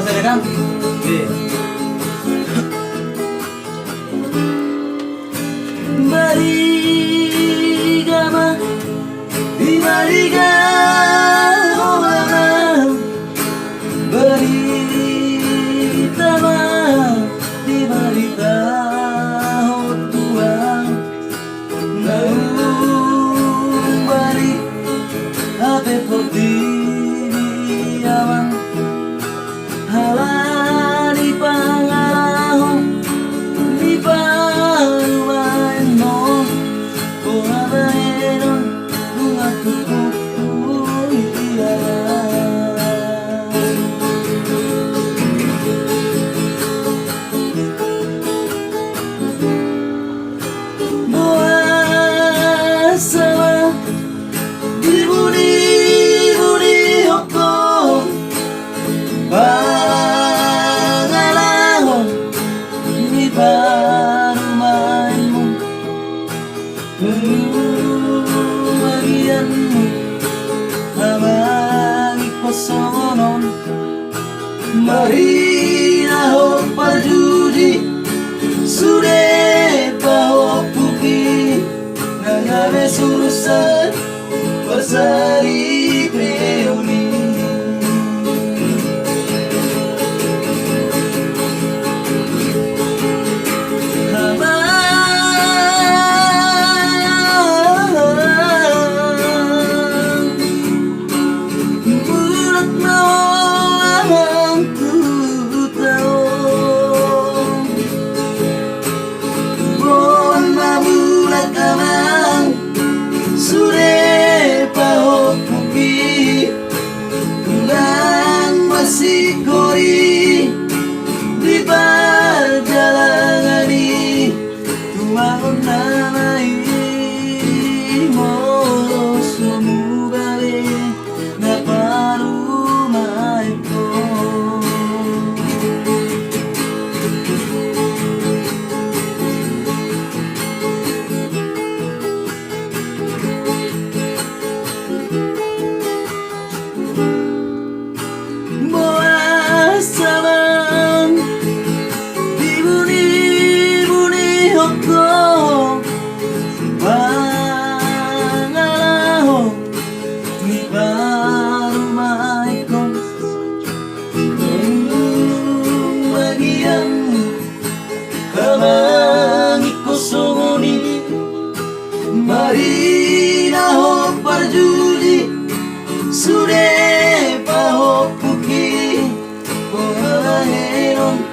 Masih ada Kang? Oke. Barigama di barigama beritama di barita tuang naung bari ate poti aman halani pangarahong di paruan no kuhabaheron bunga tukuku boa sama di budi hoko pangarahong di parumanmu bagianmu hamangi kosonon marina ho pajudi sude paho puki nangave surusan pasari preoni Sikori di perjalanan ini tuang namai moro sumu bale na parumaiko salam di buni hoko pangarahong di parumaiko bagianmu hamangi kosongoni marina ho parjudi sude paho puki Heron,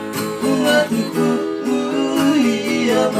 bunga tuku, iya